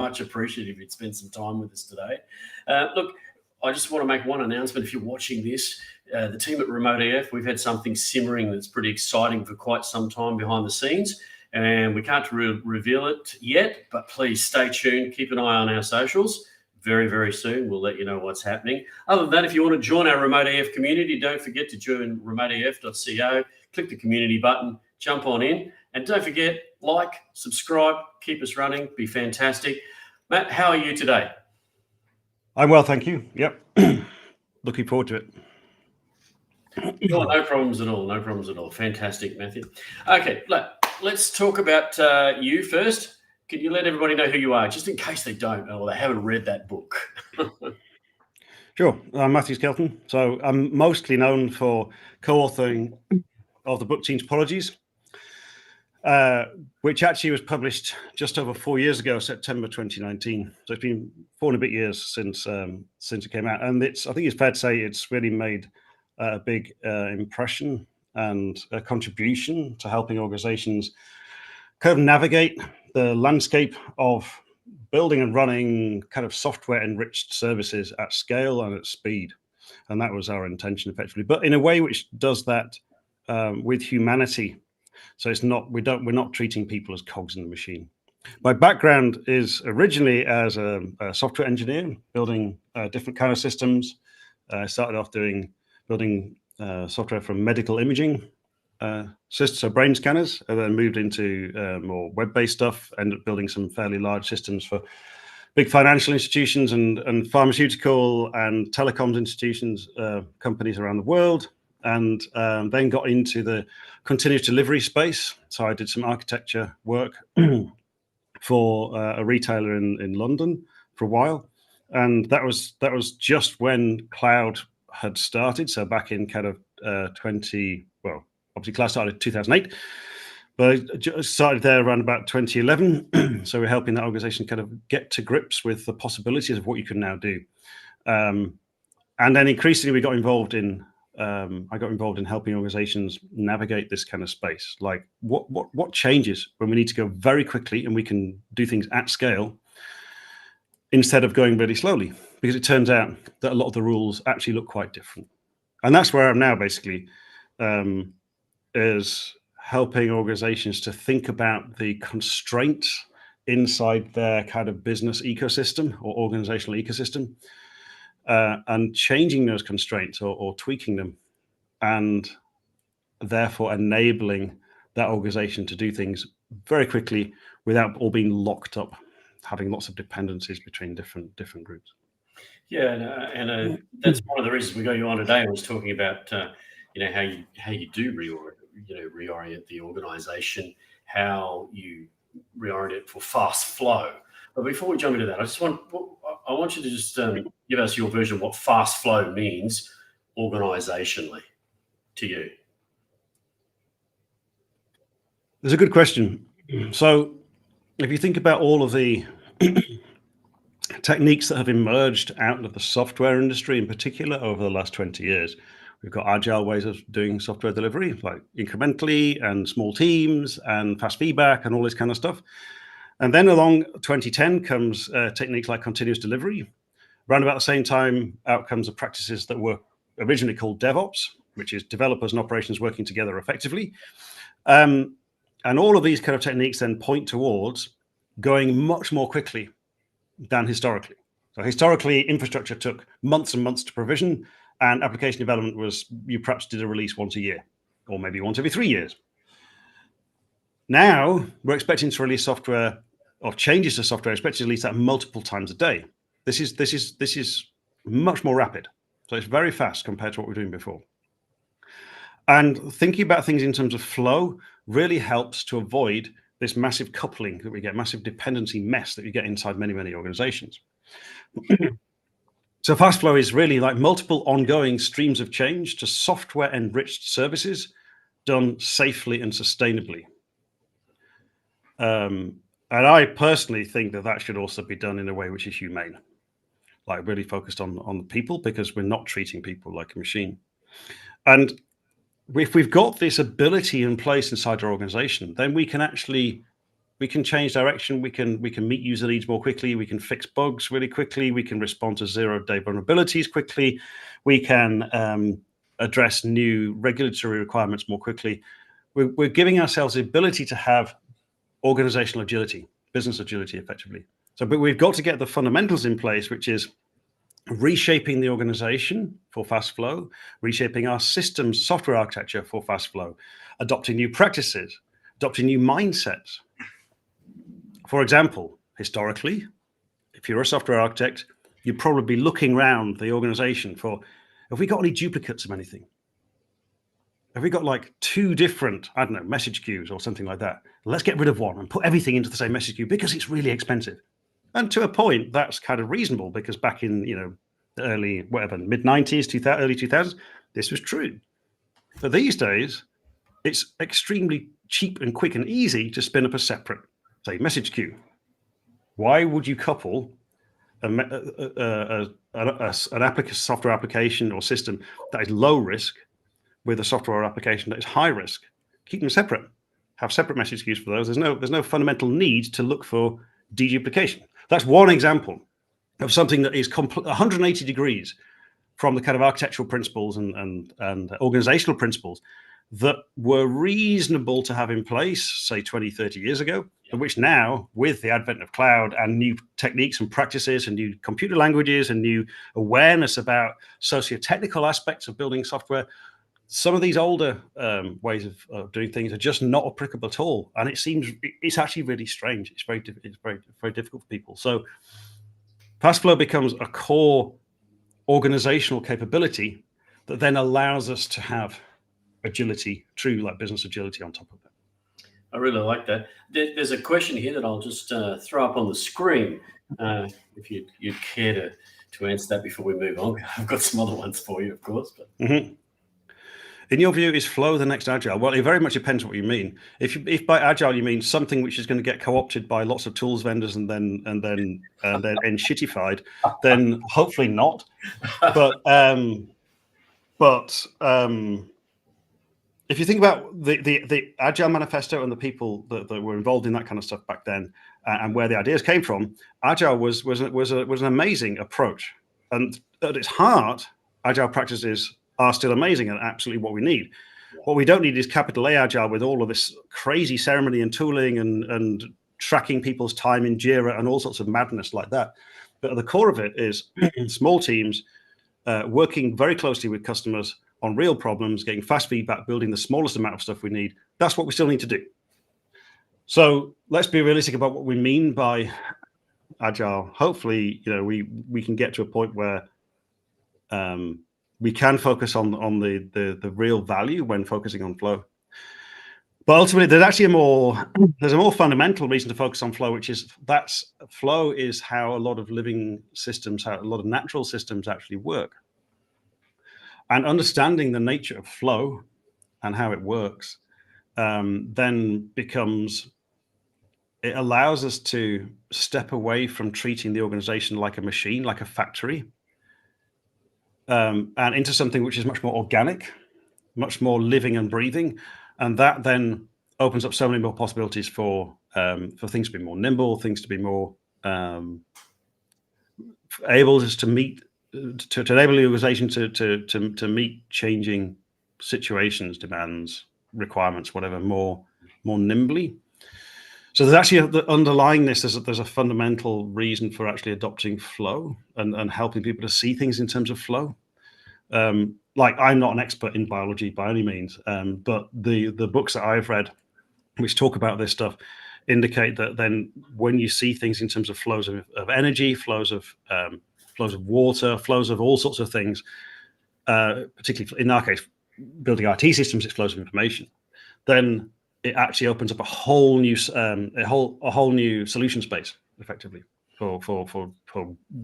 much appreciated if you'd spend some time with us today. Look, I just want to make one announcement. If you're watching this, the team at Remote EF, we've had something simmering that's pretty exciting for quite some time behind the scenes, and we can't reveal it yet, but please stay tuned. Keep an eye on our socials. Very, very soon, we'll let you know what's happening. Other than that, if you want to join our Remote EF community, don't forget to join remoteef.co, click the community button, jump on in, and don't forget, like, subscribe, keep us running, be fantastic. Matt, how are you today? I'm well, thank you. Yep. Looking forward to it. Oh, no problems at all. No problems at all. Fantastic, Matthew. Okay, let's talk about you first. Can you let everybody know who you are, just in case they don't or they haven't read that book? Sure. I'm Matthew Skelton. So I'm mostly known for co-authoring of the book Team Topologies, which actually was published just over 4 years ago, September 2019. So it's been 4 and a bit years since it came out, and I think it's fair to say it's really made a big impression and a contribution to helping organizations kind of navigate the landscape of building and running kind of software enriched services at scale and at speed. And that was our intention effectively, but in a way which does that with humanity. So it's not, we're not treating people as cogs in the machine. My background is originally as a software engineer, building different kind of systems. I started off building software from medical imaging systems, so brain scanners, and then moved into more web-based stuff, ended up building some fairly large systems for big financial institutions and pharmaceutical and telecoms institutions, companies around the world, and then got into the continuous delivery space. So I did some architecture work for a retailer in London for a while, and that was just when cloud had started. So back in kind of obviously cloud started in 2008, but I started there around about 2011. So we're helping that organization kind of get to grips with the possibilities of what you can now do. And then increasingly we got involved in, I got involved in helping organizations navigate this kind of space. Like what changes when we need to go very quickly and we can do things at scale instead of going really slowly, because it turns out that a lot of the rules actually look quite different. And that's where I'm now basically, is helping organizations to think about the constraints inside their kind of business ecosystem or organizational ecosystem, and changing those constraints or tweaking them, and therefore enabling that organization to do things very quickly without all being locked up, having lots of dependencies between different groups. Yeah, and that's one of the reasons we got you on today. I was talking about how you do reorient the organization, how you reorient it for fast flow. But before we jump into that, I want you to just give us your version of what fast flow means organizationally to you. That's a good question. So if you think about all of the techniques that have emerged out of the software industry in particular over the last 20 years, we've got agile ways of doing software delivery, like incrementally and small teams and fast feedback and all this kind of stuff. And then along 2010 comes techniques like continuous delivery. Around about the same time, out comes the practices that were originally called DevOps, which is developers and operations working together effectively. And all of these kind of techniques then point towards going much more quickly than historically. So historically, infrastructure took months and months to provision, and application development was, you perhaps did a release once a year, or maybe once every 3 years. Now we're expecting to release software, or changes to software, expected to release that multiple times a day. This is much more rapid. So it's very fast compared to what we were doing before. And thinking about things in terms of flow really helps to avoid this massive coupling that we get, massive dependency mess that you get inside many, many organizations. So fast flow is really like multiple ongoing streams of change to software enriched services done safely and sustainably. And I personally think that should also be done in a way which is humane, like really focused on the people, because we're not treating people like a machine. And if we've got this ability in place inside our organization, then we can actually We can change direction. We can meet user needs more quickly. We can fix bugs really quickly. We can respond to zero-day vulnerabilities quickly. We can address new regulatory requirements more quickly. We're giving ourselves the ability to have organizational agility, business agility, effectively. So, but we've got to get the fundamentals in place, which is reshaping the organization for fast flow, reshaping our systems, software architecture for fast flow, adopting new practices, adopting new mindsets. For example, historically, if you're a software architect, you'd probably be looking around the organization for, have we got any duplicates of anything? Have we got like 2 different, I don't know, message queues or something like that? Let's get rid of one and put everything into the same message queue because it's really expensive. And to a point, that's kind of reasonable because back in, the early, mid-90s, early 2000s, this was true. But these days, it's extremely cheap and quick and easy to spin up a separate, say, message queue. Why would you couple an software application or system that is low risk with a software application that is high risk? Keep them separate. Have separate message queues for those. There's no fundamental need to look for deduplication. That's one example of something that is 180 degrees from the kind of architectural principles and organizational principles that were reasonable to have in place, say 20, 30 years ago, and which now, with the advent of cloud and new techniques and practices and new computer languages and new awareness about socio-technical aspects of building software, some of these older ways of doing things are just not applicable at all. And it's actually really strange. It's very difficult for people. So fast flow becomes a core organizational capability that then allows us to have agility, true like business agility on top of it. I really like that. There's a question here that I'll just throw up on the screen. If you'd care to answer that before we move on. I've got some other ones for you, of course. But. Mm-hmm. In your view, is flow the next agile? Well, it very much depends what you mean. If by agile you mean something which is going to get co-opted by lots of tools vendors and then shittified, then hopefully not. But if you think about the Agile Manifesto and the people that were involved in that kind of stuff back then, and where the ideas came from, Agile was an amazing approach. And at its heart, Agile practices are still amazing and absolutely what we need. What we don't need is capital A Agile with all of this crazy ceremony and tooling and tracking people's time in Jira and all sorts of madness like that. But at the core of it is small teams working very closely with customers on real problems, getting fast feedback, building the smallest amount of stuff we need. That's what we still need to do. So let's be realistic about what we mean by agile. Hopefully, we can get to a point where we can focus on the real value when focusing on flow. But ultimately, there's actually a more fundamental reason to focus on flow, which is flow is how a lot of living systems, how a lot of natural systems actually work. And understanding the nature of flow and how it works then it allows us to step away from treating the organization like a machine, like a factory, and into something which is much more organic, much more living and breathing. And that then opens up so many more possibilities for things to be more nimble, things to be more able just to meet, to enable the organization to meet changing situations, demands, requirements, whatever, more nimbly. So there's actually underlying this, there's a fundamental reason for actually adopting flow and helping people to see things in terms of flow. Like, I'm not an expert in biology by any means, but the books that I've read, which talk about this stuff, indicate that then when you see things in terms of flows of energy, flows of water, flows of all sorts of things, particularly in our case, building IT systems, it's flows of information, then it actually opens up a whole new solution space, effectively, for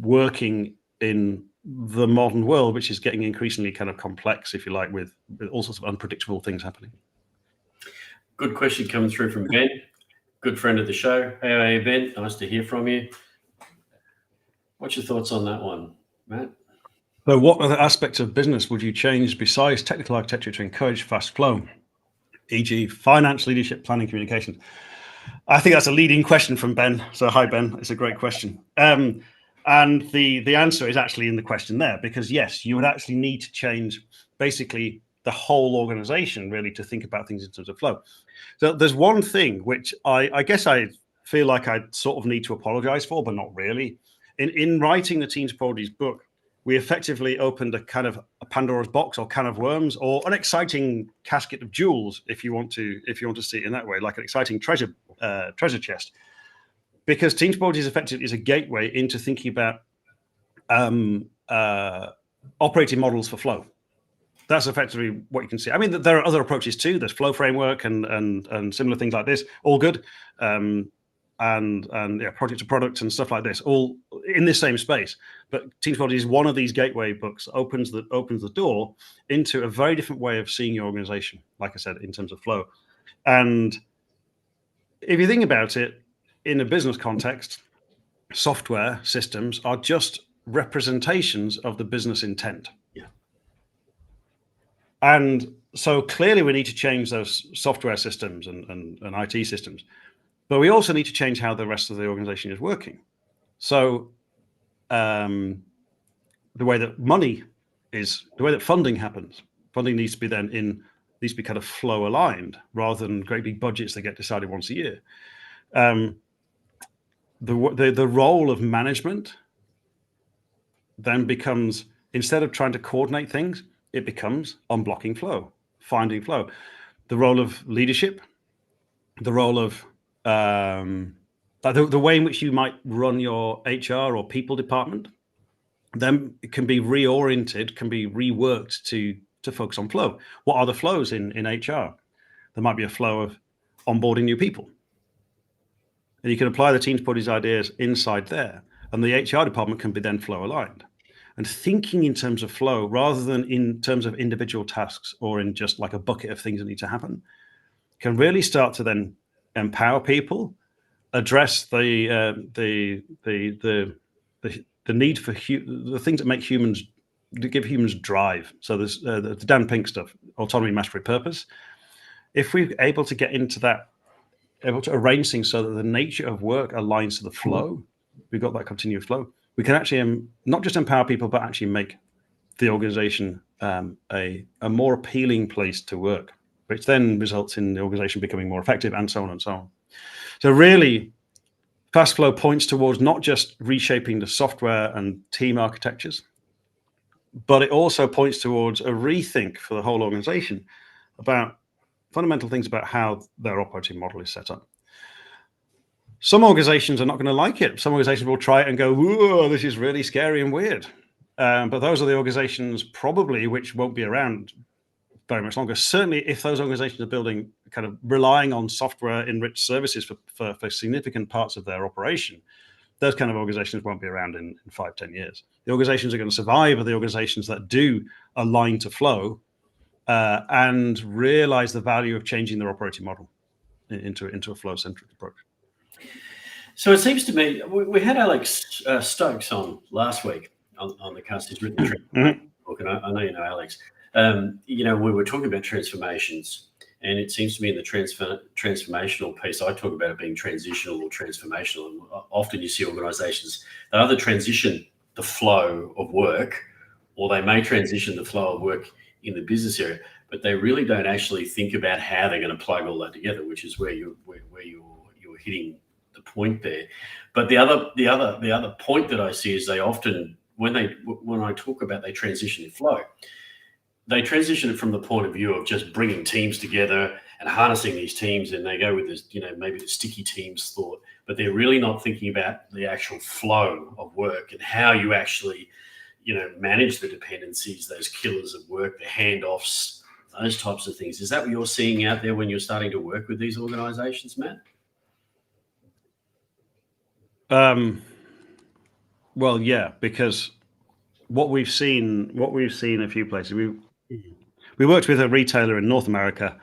working in the modern world, which is getting increasingly kind of complex, if you like, with all sorts of unpredictable things happening. Good question coming through from Ben, good friend of the show. Hey, Ben, nice to hear from you. What's your thoughts on that one, Matt? So what other aspects of business would you change besides technical architecture to encourage fast flow, e.g. finance, leadership, planning, communication? I think that's a leading question from Ben. So hi, Ben. It's a great question. And the answer is actually in the question there, because yes, you would actually need to change basically the whole organization really to think about things in terms of flow. So there's one thing which I guess I feel like I sort of need to apologize for, but not really. In writing the Team Topologies book, we effectively opened a kind of a Pandora's box or can of worms, or an exciting casket of jewels, if you want to see it in that way, like an exciting treasure chest. Because Team Topologies effectively is a gateway into thinking about operating models for flow. That's effectively what you can see. I mean, there are other approaches too. There's flow framework and similar things like this, all good. And yeah, project to product and stuff like this, all in this same space. But Team Topologies is one of these gateway books, opens the door into a very different way of seeing your organization, like I said, in terms of flow. And if you think about it, in a business context, software systems are just representations of the business intent. Yeah. And so clearly we need to change those software systems and IT systems. But we also need to change how the rest of the organization is working. So the way that funding happens, funding needs to be needs to be kind of flow aligned rather than great big budgets that get decided once a year. The role of management then becomes, instead of trying to coordinate things, it becomes unblocking flow, finding flow. The role of leadership, the role of the way in which you might run your HR or people department, then it can be reoriented, can be reworked to focus on flow. What are the flows in HR? There might be a flow of onboarding new people. And you can apply the Team Topologies ideas inside there. And the HR department can be then flow aligned. And thinking in terms of flow rather than in terms of individual tasks or in just like a bucket of things that need to happen can really start to then empower people, address the need for the things that make humans, to give humans drive. So there's the Dan Pink stuff, autonomy, mastery, purpose. If we're able to get into that, able to arrange things so that the nature of work aligns to the flow, we've got that continuous flow. We can actually not just empower people, but actually make the organization a more appealing place to work, which then results in the organization becoming more effective, and so on and so on. So really, fast flow points towards not just reshaping the software and team architectures, but it also points towards a rethink for the whole organization about fundamental things about how their operating model is set up. Some organizations are not going to like it. Some organizations will try it and go, whoa, this is really scary and weird. But those are the organizations probably which won't be around very much longer. Certainly if those organizations are building, kind of relying on software enriched services for significant parts of their operation, those kind of organizations won't be around in 5-10 years. The organizations that are going to survive are the organizations that do align to flow and realize the value of changing their operating model into a flow-centric approach. So it seems to me, we had Alex Stokes on last week on the cast. He's written the book, and I know you know Alex. We were talking about transformations, and it seems to me in the transformational piece, I talk about it being transitional or transformational. And often you see organisations that either transition the flow of work, or they may transition the flow of work in the business area, but they really don't actually think about how they're going to plug all that together, which is where you're hitting the point there. But the other point that I see is they often, when I talk about they transition in flow, they transition it from the point of view of just bringing teams together and harnessing these teams, and they go with this, maybe the sticky teams thought, but they're really not thinking about the actual flow of work and how you actually, manage the dependencies, those killers of work, the handoffs, those types of things. Is that what you're seeing out there when you're starting to work with these organizations, Matt? Well, yeah, because what we've seen a few places, we worked with a retailer in North America.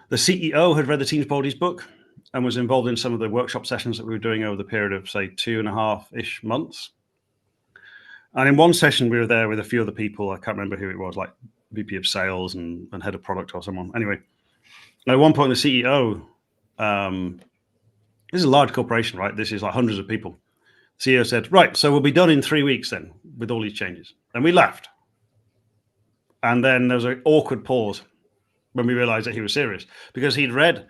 The CEO had read the Team Topologies book and was involved in some of the workshop sessions that we were doing over the period of, say, 2.5-ish months. And in one session, we were there with a few other people. I can't remember who it was, like VP of sales and head of product or someone. Anyway, at one point, the CEO This is a large corporation, right? This is like hundreds of people. CEO said, right, so we'll be done in 3 weeks then with all these changes. And we laughed. And then there was an awkward pause when we realized that he was serious, because he'd read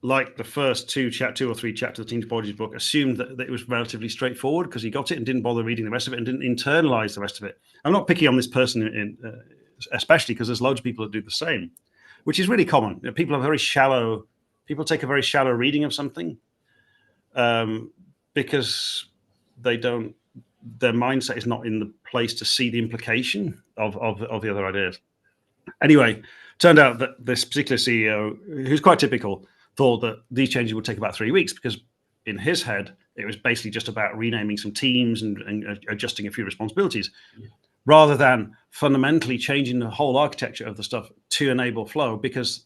like the first two or three chapters of the Team Topologies book, assumed that it was relatively straightforward because he got it and didn't bother reading the rest of it and didn't internalize the rest of it. I'm not picking on this person, especially because there's loads of people that do the same, which is really common. People take a very shallow reading of something because their mindset is not in the place to see the implication of the other ideas. Anyway, turned out that this particular CEO, who's quite typical, thought that these changes would take about 3 weeks, because in his head, it was basically just about renaming some teams and adjusting a few responsibilities, rather than fundamentally changing the whole architecture of the stuff to enable flow, because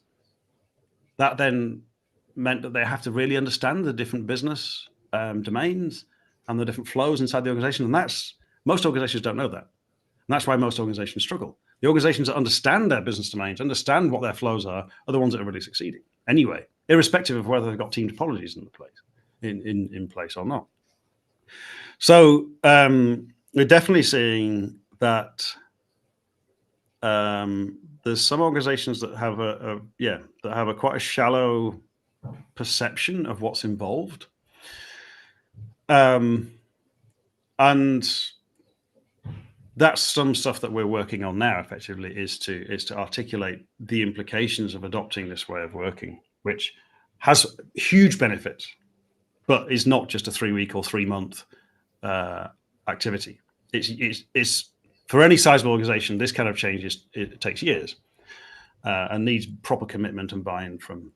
that then meant that they have to really understand the different business domains and the different flows inside the organization. And most organizations don't know that. And that's why most organizations struggle. The organizations that understand their business domains, understand what their flows are the ones that are really succeeding. Anyway, irrespective of whether they've got Team Topologies in place or not. So we're definitely seeing that there's some organizations that have quite a shallow perception of what's involved. And that's some stuff that we're working on now, effectively, is to articulate the implications of adopting this way of working, which has huge benefits, but is not just a 3-week or 3-month activity. It's for any sizable organization, this kind of change it takes years and needs proper commitment and buy-in from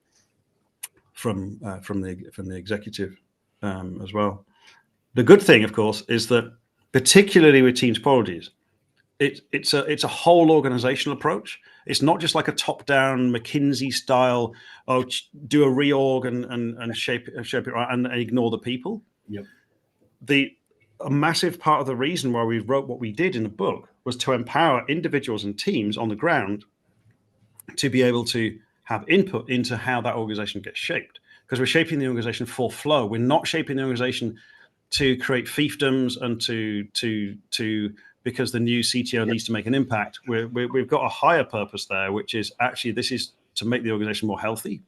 the executive as well. The good thing, of course, is that particularly with Team Topologies, it's a whole organizational approach. It's not just like a top-down McKinsey style, do a reorg and shape it right and ignore the people. Yep. A massive part of the reason why we wrote what we did in the book was to empower individuals and teams on the ground to be able to have input into how that organization gets shaped. Because we're shaping the organization for flow. We're not shaping the organization to create fiefdoms and to because the new CTO needs to make an impact. We've got a higher purpose there, which is actually this is to make the organization more healthy.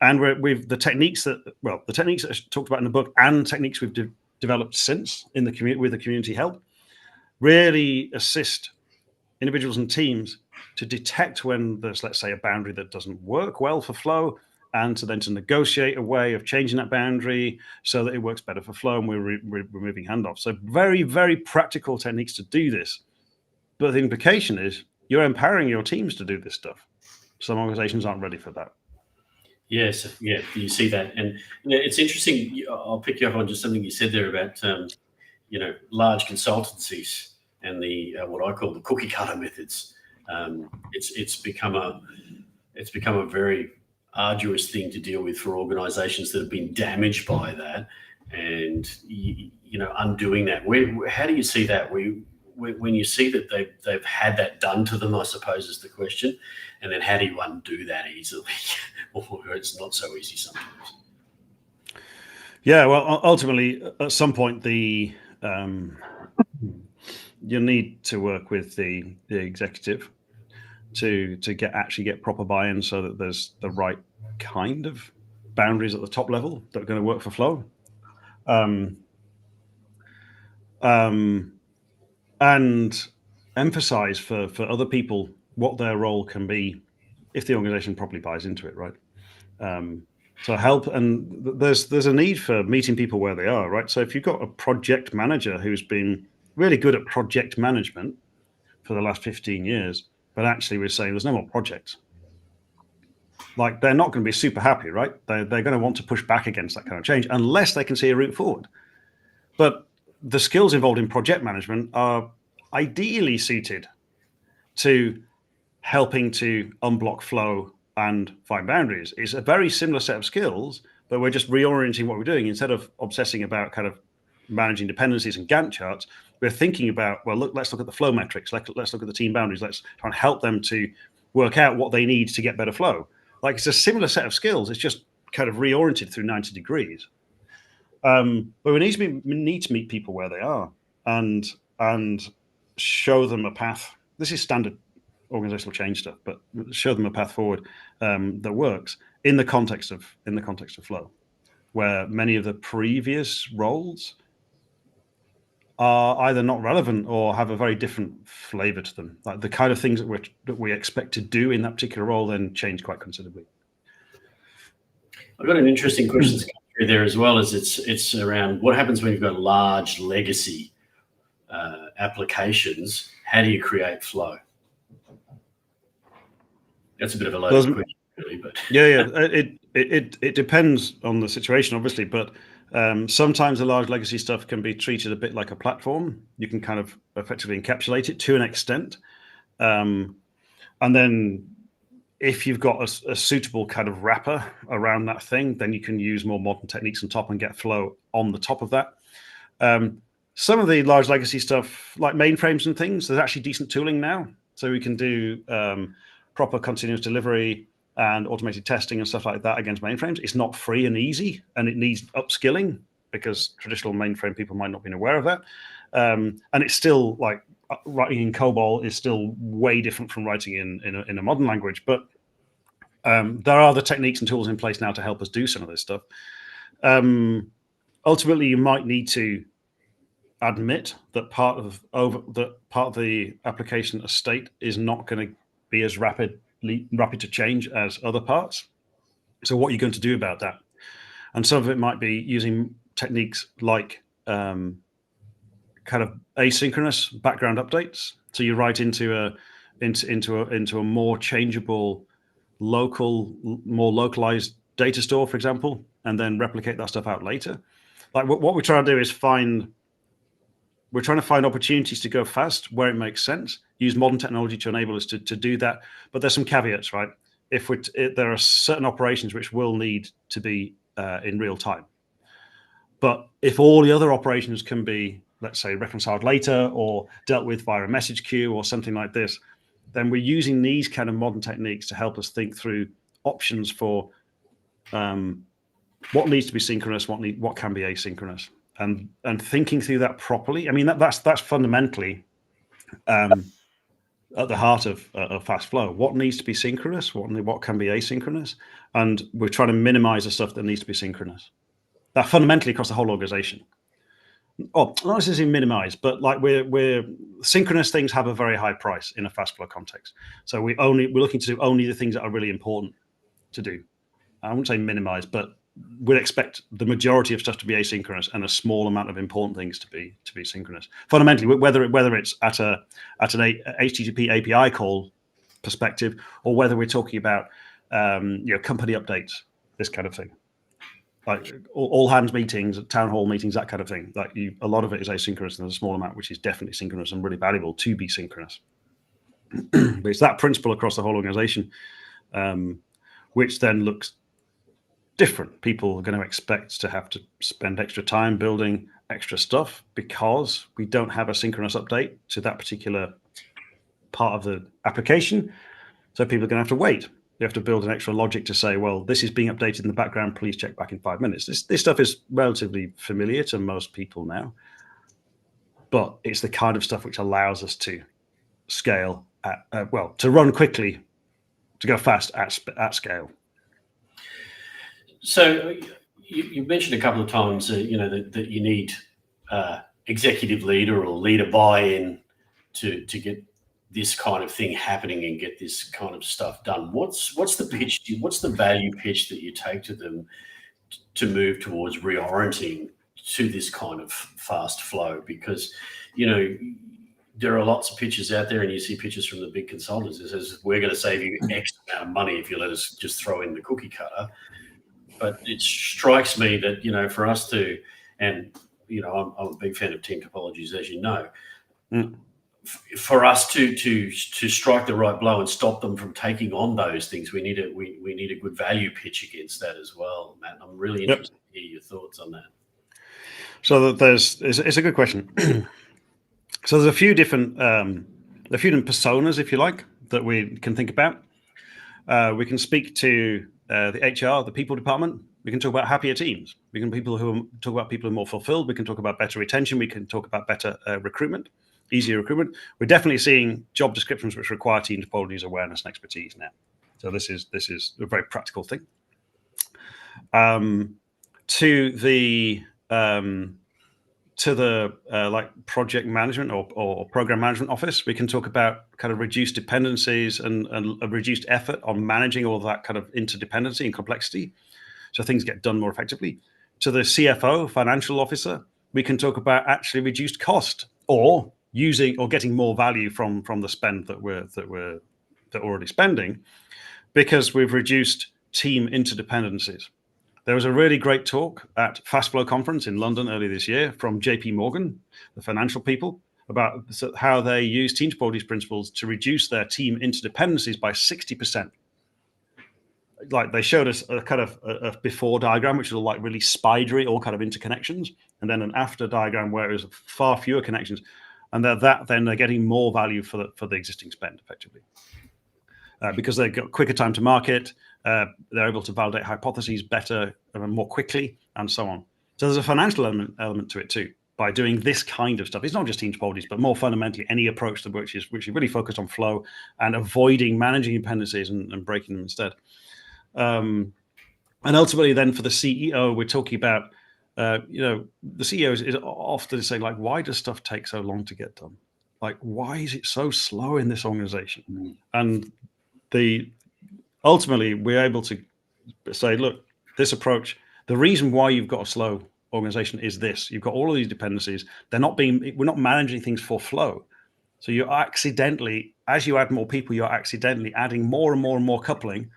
And the techniques that I talked about in the book and techniques we've developed since in the community with the community help really assist individuals and teams to detect when there's, let's say, a boundary that doesn't work well for flow, and to negotiate a way of changing that boundary so that it works better for flow, and we're removing handoffs. So very, very practical techniques to do this. But the implication is you're empowering your teams to do this stuff. Some organizations aren't ready for that. Yes, yeah, you see that. And it's interesting. I'll pick you up on just something you said there about, large consultancies and the what I call the cookie cutter methods. It's become a very arduous thing to deal with for organizations that have been damaged by that, and undoing that. How do you see that? When you see that they've had that done to them, I suppose is the question, and then how do you undo that easily? Or it's not so easy sometimes. Yeah, well, ultimately, at some point, you need to work with the executive to get proper buy-in, so that there's the right kind of boundaries at the top level that are going to work for flow, and emphasize for other people what their role can be if the organization properly buys into it, right? So help, and there's a need for meeting people where they are, right? So if you've got a project manager who's been really good at project management for the last 15 years, but actually we're saying there's no more projects, like they're not going to be super happy, right? They're going to want to push back against that kind of change unless they can see a route forward. But the skills involved in project management are ideally suited to helping to unblock flow and find boundaries. It's a very similar set of skills, but we're just reorienting what we're doing. Instead of obsessing about kind of managing dependencies and Gantt charts, we're thinking about, let's look at the flow metrics. Let's look at the team boundaries. Let's try and help them to work out what they need to get better flow. Like, it's a similar set of skills. It's just kind of reoriented through 90 degrees. But we need to meet people where they are and show them a path. This is standard organizational change stuff, but show them a path forward that works in the context of flow, where many of the previous roles are either not relevant or have a very different flavor to them. Like the kind of things that we expect to do in that particular role then change quite considerably. I've got an interesting question to come through there as well. As it's around what happens when you've got large legacy applications. How do you create flow? That's a bit of a loaded question, really. But it depends on the situation, obviously. But sometimes the large legacy stuff can be treated a bit like a platform. You can kind of effectively encapsulate it to an extent, and then if you've got a suitable kind of wrapper around that thing, then you can use more modern techniques on top and get flow on the top of that. Some of the large legacy stuff, like mainframes and things, there's actually decent tooling now. So we can do proper continuous delivery and automated testing and stuff like that against mainframes. It's not free and easy, and it needs upskilling because traditional mainframe people might not be aware of that. And it's still like writing in COBOL is still way different from writing in a modern language. But there are the techniques and tools in place now to help us do some of this stuff. Ultimately, you might need to admit that part of the application estate is not going to be as rapid to change as other parts. So what are you going to do about that? And some of it might be using techniques like kind of asynchronous background updates. So you write into a more changeable, more localized data store, for example, and then replicate that stuff out later. Like what we're trying to do is we're trying to find opportunities to go fast where it makes sense, use modern technology to enable us to do that. But there's some caveats, right? There are certain operations which will need to be in real time. But if all the other operations can be, let's say, reconciled later or dealt with via a message queue or something like this, then we're using these kind of modern techniques to help us think through options for what needs to be synchronous, what can be asynchronous. And thinking through that properly. I mean, that's fundamentally at the heart of fast flow. What needs to be synchronous? What can be asynchronous? And we're trying to minimize the stuff that needs to be synchronous. That fundamentally across the whole organization. Oh, not necessarily minimize, but like we're synchronous things have a very high price in a fast flow context. So we're looking to do only the things that are really important to do. I wouldn't say minimize, but we'd expect the majority of stuff to be asynchronous and a small amount of important things to be synchronous. Fundamentally, whether it's at an HTTP API call perspective, or whether we're talking about company updates, this kind of thing, like all hands meetings, town hall meetings, that kind of thing. Like a lot of it is asynchronous, and there's a small amount which is definitely synchronous and really valuable to be synchronous. But it's that principle across the whole organization, which then looks different. People are going to expect to have to spend extra time building extra stuff because we don't have a synchronous update to that particular part of the application. So people are going to have to wait. You have to build an extra logic to say, well, this is being updated in the background. Please check back in 5 minutes. This stuff is relatively familiar to most people now, but it's the kind of stuff which allows us to scale to run quickly, to go fast at scale. So you mentioned a couple of times, that you need executive leader or leader buy-in to get this kind of thing happening and get this kind of stuff done. What's the pitch? What's the value pitch that you take to them to move towards re-orienting to this kind of fast flow? Because there are lots of pitches out there, and you see pitches from the big consultants that says we're going to save you X amount of money if you let us just throw in the cookie cutter. But it strikes me that, for us to, and, I'm a big fan of Team Topologies, as you know, for us to strike the right blow and stop them from taking on those things, we need a good value pitch against that as well, Matt. I'm really interested to hear your thoughts on that. So it's a good question. So there's a few different personas, if you like, that we can think about. We can speak to the HR, the people department, we can talk about happier teams. We can talk about people who are more fulfilled. We can talk about better retention. We can talk about better recruitment, easier recruitment. We're definitely seeing job descriptions which require team topologies awareness and expertise now. So this is a very practical thing. To the like project management or program management office, we can talk about kind of reduced dependencies and a reduced effort on managing all that kind of interdependency and complexity, so things get done more effectively. To the CFO, financial officer, we can talk about actually reduced cost or using or getting more value from the spend that we're already spending, because we've reduced team interdependencies. There was a really great talk at Fast Flow Conference in London earlier this year from JP Morgan, the financial people, about how they use Team Topologies principles to reduce their team interdependencies by 60%. Like they showed us a kind of a before diagram, which was like really spidery, all kind of interconnections, and then an after diagram where it was far fewer connections, and then they're getting more value for the existing spend effectively. Because they've got quicker time to market, they're able to validate hypotheses better and more quickly, and so on. So there's a financial element to it too. By doing this kind of stuff, it's not just Team Topologies, but more fundamentally any approach to which is really focused on flow and avoiding managing dependencies and breaking them instead. And ultimately, then for the CEO, we're talking about, the CEO is often saying, like, why does stuff take so long to get done? Like, why is it so slow in this organization? And ultimately, we're able to say, look, this approach, the reason why you've got a slow organization is this. You've got all of these dependencies. We're not managing things for flow. So you're accidentally, as you add more people, you're accidentally adding more and more and more coupling.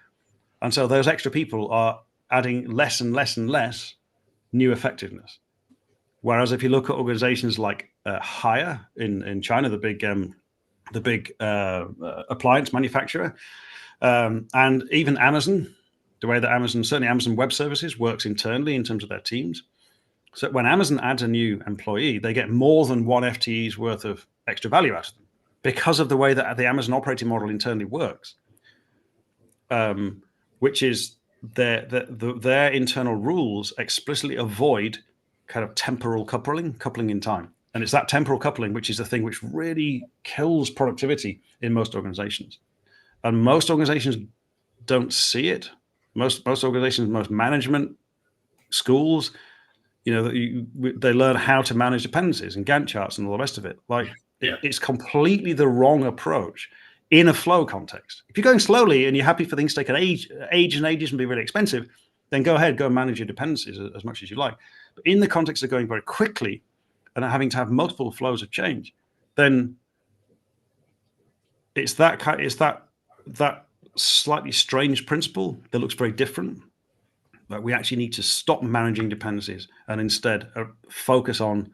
And so those extra people are adding less and less and less new effectiveness. Whereas if you look at organizations like Haier in China, the big appliance manufacturer, and even Amazon, the way that certainly Amazon Web Services works internally in terms of their teams. So when Amazon adds a new employee, they get more than one FTE's worth of extra value out of them because of the way that the Amazon operating model internally works, which is their internal rules explicitly avoid kind of temporal coupling in time. And it's that temporal coupling which is the thing which really kills productivity in most organizations. And most organizations don't see it. Most organizations, most management schools, they learn how to manage dependencies and Gantt charts and all the rest of it. It's completely the wrong approach in a flow context. If you're going slowly and you're happy for things to take ages and ages and be really expensive, then go ahead, go and manage your dependencies as much as you like. But in the context of going very quickly and having to have multiple flows of change, then it's that slightly strange principle that looks very different. But we actually need to stop managing dependencies and instead focus on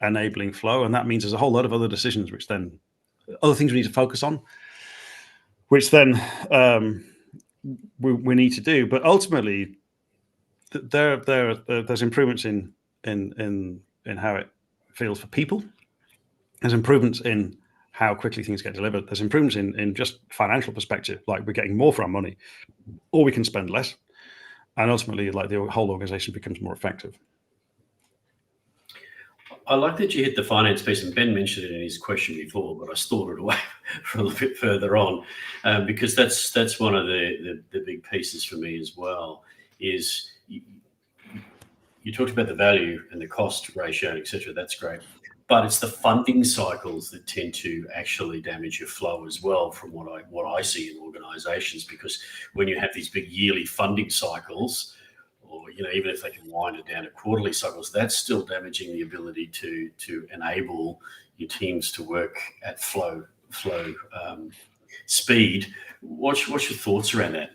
enabling flow. And that means there's a whole lot of other decisions, other things we need to focus on, which then we need to do. But ultimately, there's improvements in how it feels for people. There's improvements in how quickly things get delivered. There's improvements in just financial perspective, like we're getting more for our money, or we can spend less. And ultimately, like the whole organization becomes more effective. I like that you hit the finance piece, and Ben mentioned it in his question before, but I stored it away for a little bit further on, because that's one of the big pieces for me as well. Is you talked about the value and the cost ratio, etc. That's great, but it's the funding cycles that tend to actually damage your flow as well, from what I see in organisations. Because when you have these big yearly funding cycles, or even if they can wind it down to quarterly cycles, that's still damaging the ability to enable your teams to work at flow speed. What's your thoughts around that?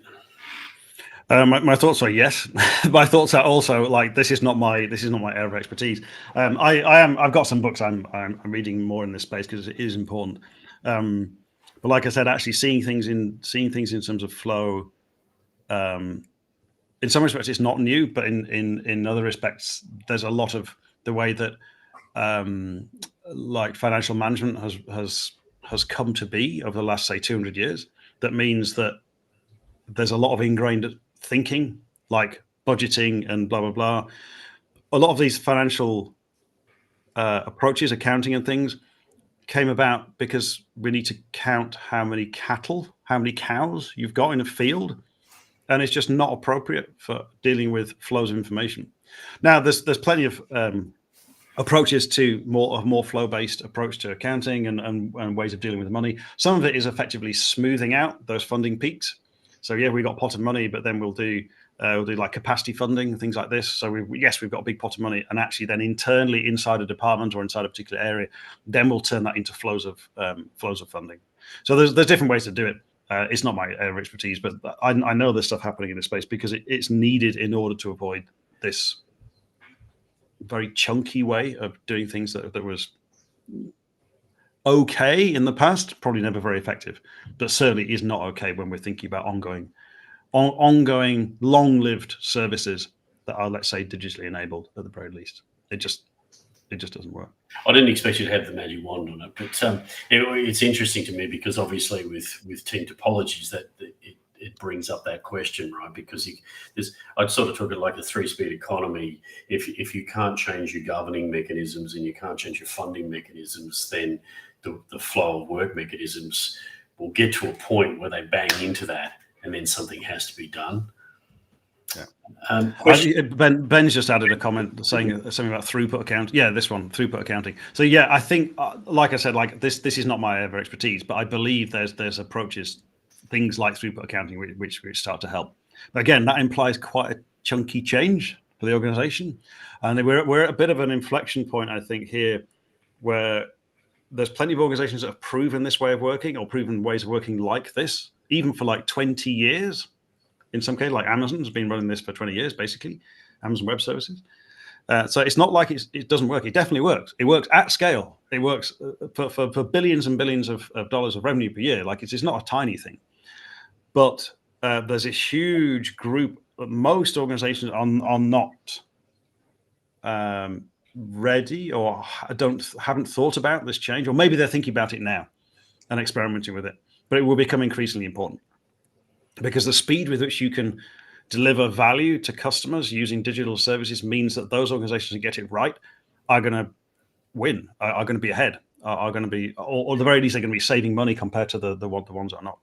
My thoughts are yes. My thoughts are also like this is not my area of expertise. I've got some books I'm reading more in this space because it is important. But like I said, actually seeing things in terms of flow, in some respects it's not new, but in other respects there's a lot of the way that like financial management has come to be over the last, say, 200 years. That means that there's a lot of ingrained thinking, like budgeting and blah, blah, blah. A lot of these financial approaches, accounting and things, came about because we need to count how many cows you've got in a field, and it's just not appropriate for dealing with flows of information. Now, there's plenty of approaches to a more flow-based approach to accounting and ways of dealing with money. Some of it is effectively smoothing out those funding peaks. So yeah, we got a pot of money, but then we'll do like capacity funding and things like this. So we've got a big pot of money, and actually then internally inside a department or inside a particular area, then we'll turn that into flows of funding. So there's different ways to do it. It's not my area of expertise, but I know there's stuff happening in this space because it's needed in order to avoid this very chunky way of doing things that was okay in the past, probably never very effective, but certainly is not okay when we're thinking about ongoing long-lived services that are, let's say, digitally enabled at the very least. It just doesn't work. I didn't expect you to have the magic wand on it, but it's interesting to me because obviously with Team Topologies that it brings up that question, right? Because I'd sort of took it like a 3-speed economy. If you can't change your governing mechanisms and you can't change your funding mechanisms, then the flow of work mechanisms will get to a point where they bang into that, and then something has to be done. Yeah. Ben's just added a comment saying something about throughput accounting. Yeah, this one, throughput accounting. So yeah, I think, like I said, like this is not my ever expertise, but I believe there's approaches, things like throughput accounting, which start to help. But again, that implies quite a chunky change for the organization, and we're at a bit of an inflection point, I think, here, where there's plenty of organizations that have proven this way of working or proven ways of working like this, even for like 20 years. In some cases, like Amazon's been running this for 20 years, basically, Amazon Web Services. So it's not like it doesn't work. It definitely works. It works at scale. It works for billions and billions of dollars of revenue per year. Like it's not a tiny thing. But there's a huge group. Most organizations are not ready or haven't thought about this change, or maybe they're thinking about it now and experimenting with it. But it will become increasingly important, because the speed with which you can deliver value to customers using digital services means that those organizations that get it right are going to win, are going to be ahead, are going to be, or at the very least, they're going to be saving money compared to the ones that are not,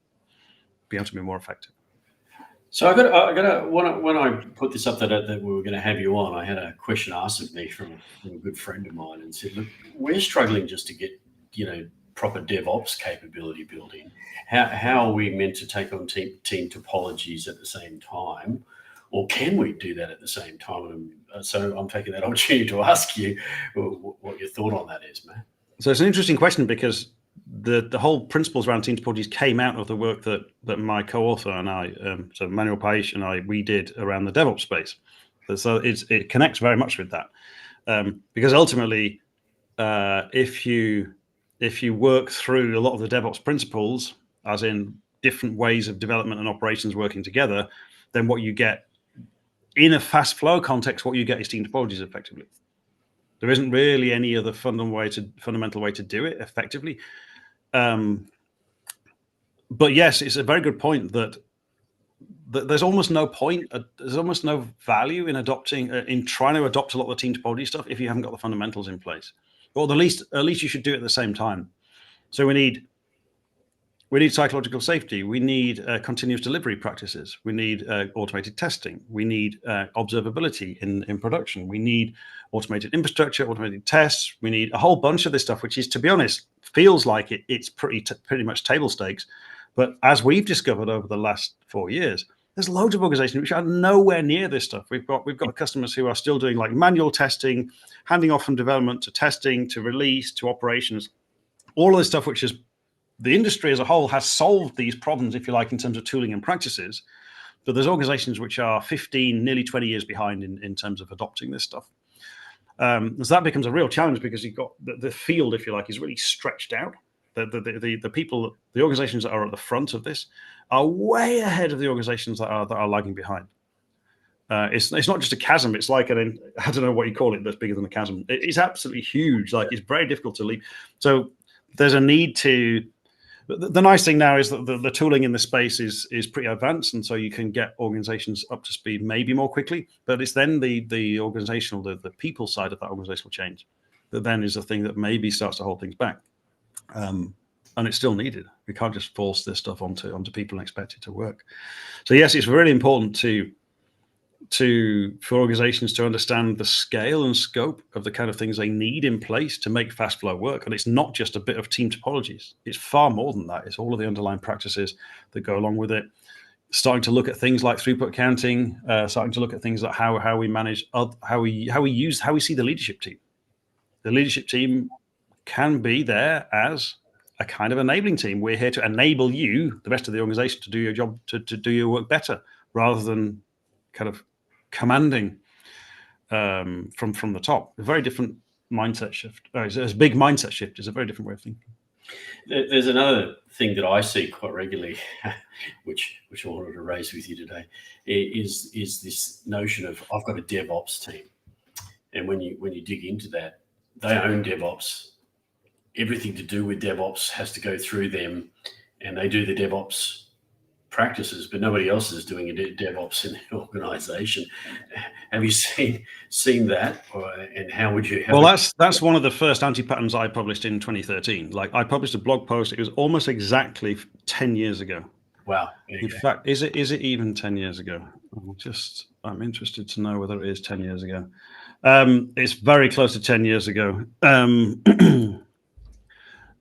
be able to be more effective. So I got when I put this up that we were going to have you on, I had a question asked of me from a good friend of mine, and said, look, we're struggling just to get, proper DevOps capability built in. How are we meant to take on team topologies at the same time, or can we do that at the same time? And so I'm taking that opportunity to ask you what your thought on that is, Matt. So it's an interesting question, because the whole principles around team topologies came out of the work that my co-author and I, so Manuel Paich and we did around the DevOps space. So it connects very much with that, because ultimately, if you work through a lot of the DevOps principles, as in different ways of development and operations working together, then what you get in a fast flow context, what you get is team topologies effectively. There isn't really any other fundamental way to do it effectively. But yes, it's a very good point that there's almost no point, there's almost no value in trying to adopt a lot of the team topology stuff if you haven't got the fundamentals in place. Or at least you should do it at the same time. So we need psychological safety. We need continuous delivery practices. We need automated testing. We need observability in production. We need automated infrastructure, automated tests. We need a whole bunch of this stuff, which is, to be honest, feels like it's pretty much table stakes. But as we've discovered over the last 4 years, there's loads of organizations which are nowhere near this stuff. We've got customers who are still doing like manual testing, handing off from development to testing to release to operations, all of this stuff, which is the industry as a whole has solved these problems, if you like, in terms of tooling and practices. But there's organizations which are 15, nearly 20 years behind in terms of adopting this stuff. So that becomes a real challenge, because you've got the field, if you like, is really stretched out. The people, the organizations that are at the front of this are way ahead of the organizations that are lagging behind. It's not just a chasm. It's like I don't know what you call it that's bigger than a chasm. It's absolutely huge. Like, it's very difficult to leap. So there's a need to But the nice thing now is that the tooling in the space is pretty advanced, and so you can get organizations up to speed maybe more quickly. But it's then the organizational, the people side of that organizational change that then is the thing that maybe starts to hold things back. And it's still needed. We can't just force this stuff onto people and expect it to work. So yes, it's really important for organizations to understand the scale and scope of the kind of things they need in place to make fast flow work. And it's not just a bit of team topologies. It's far more than that. It's all of the underlying practices that go along with it. Starting to look at things like throughput counting, starting to look at things like how we manage, how we see the leadership team. The leadership team can be there as a kind of enabling team. We're here to enable you, the rest of the organization, to do your job, to do your work better, rather than kind of commanding from the top. A very different mindset shift. It's a big mindset shift. It's a very different way of thinking. There's another thing that I see quite regularly, which I wanted to raise with you today, is this notion of I've got a DevOps team, and when you dig into that, they own DevOps. Everything to do with DevOps has to go through them, and they do the DevOps practices, but nobody else is doing a DevOps in the organization. Have you seen that, and how would you? Well, that's one of the first anti-patterns I published in 2013. Like, I published a blog post. It was almost exactly 10 years ago. Wow. In fact, is it even 10 years ago? I'm interested to know whether it is 10 years ago. It's very close to 10 years ago.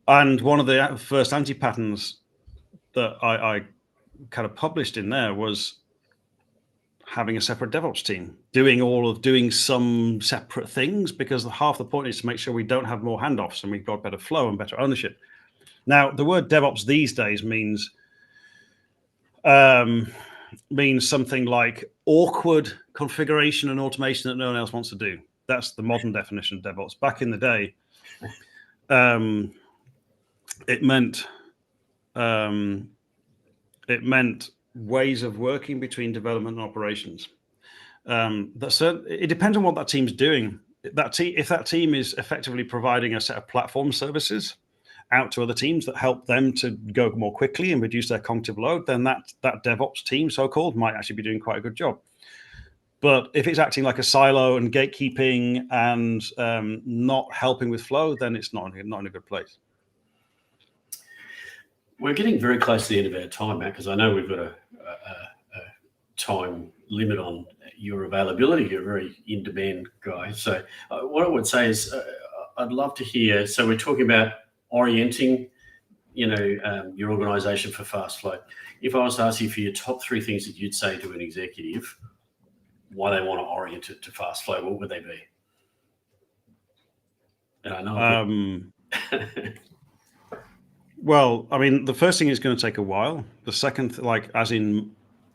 And one of the first anti-patterns that I kind of published in there was having a separate DevOps team, doing some separate things, because half the point is to make sure we don't have more handoffs and we've got better flow and better ownership. Now, the word DevOps these days means something like awkward configuration and automation that no one else wants to do. That's the modern definition of DevOps. Back in the day, it meant ways of working between development and operations. It depends on what that team's doing. If that team is effectively providing a set of platform services out to other teams that help them to go more quickly and reduce their cognitive load, then that DevOps team, so-called, might actually be doing quite a good job. But if it's acting like a silo and gatekeeping and not helping with flow, then it's not in a good place. We're getting very close to the end of our time, Matt, because I know we've got a time limit on your availability. You're a very in-demand guy. So what I would say is I'd love to hear, so we're talking about orienting, your organization for fast flow. If I was to ask you for your top 3 things that you'd say to an executive, why they want to orient it to fast flow, what would they be? And I know. Well, I mean, the first thing is going to take a while. The second, as in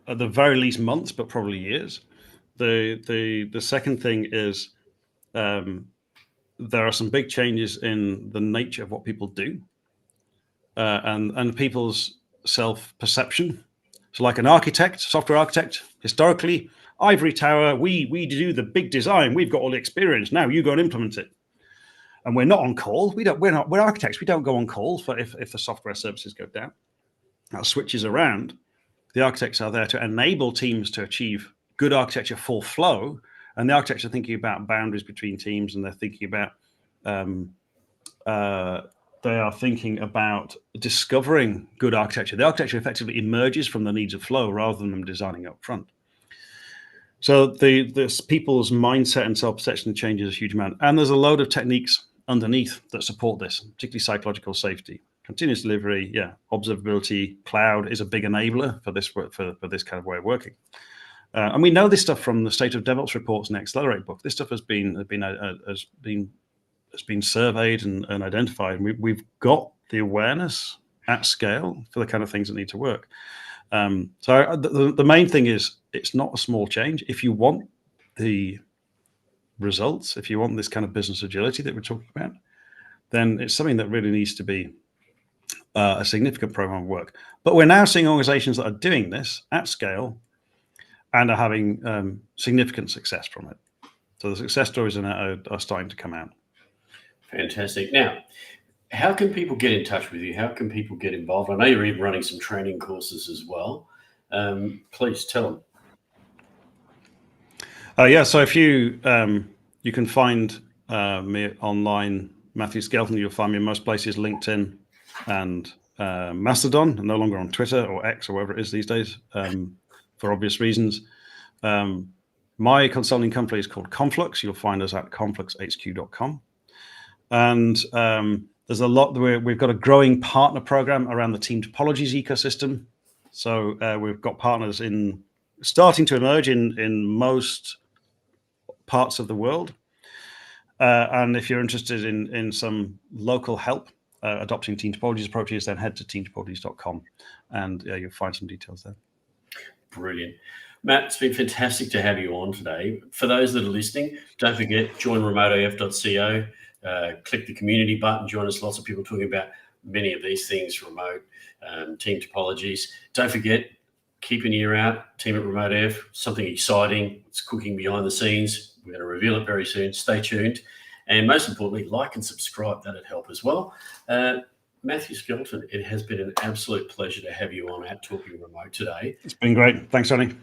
at the very least months, but probably years. The second thing is there are some big changes in the nature of what people do and people's self-perception. So like an architect, software architect, historically, ivory tower, we do the big design. We've got all the experience. Now you go and implement it. And we're not on call. We're architects. We don't go on call for if the software services go down. That switches around. The architects are there to enable teams to achieve good architecture, full flow. And the architects are thinking about boundaries between teams, and they're thinking about discovering good architecture. The architecture effectively emerges from the needs of flow rather than them designing up front. So this people's mindset and self-perception changes a huge amount. And there's a load of techniques underneath that support this, particularly psychological safety, continuous delivery, observability. Cloud is a big enabler for this kind of way of working. And we know this stuff from the State of DevOps reports in the Accelerate book. This stuff has been surveyed and identified. And we've got the awareness at scale for the kind of things that need to work. So the main thing is it's not a small change. If you want the results, if you want this kind of business agility that we're talking about, then it's something that really needs to be a significant program of work. But we're now seeing organizations that are doing this at scale and are having significant success from it. So the success stories in that are starting to come out. Fantastic. Now, How can people get in touch with you? How can people get involved? I know you're even running some training courses as well. Please tell them. Yeah, so if you you can find me online, Matthew Skelton. You'll find me in most places, LinkedIn and Mastodon. I'm no longer on Twitter or X or whatever it is these days, for obvious reasons. My consulting company is called Conflux. You'll find us at confluxhq.com. And there's a lot. We've got a growing partner program around the Team Topologies ecosystem. So we've got partners starting to emerge in most parts of the world. And if you're interested in some local help adopting Team Topologies approaches, then head to teamtopologies.com and you'll find some details there. Brilliant. Matt, it's been fantastic to have you on today. For those that are listening, don't forget, join remoteaf.co, click the community button, join us. Lots of people talking about many of these things, remote, Team Topologies. Don't forget, keep an ear out, team at Remote AF, something exciting. It's cooking behind the scenes. We're going to reveal it very soon. Stay tuned. And most importantly, like and subscribe. That'd help as well. Matthew Skelton, it has been an absolute pleasure to have you on at Talking Remote today. It's been great. Thanks, Tony.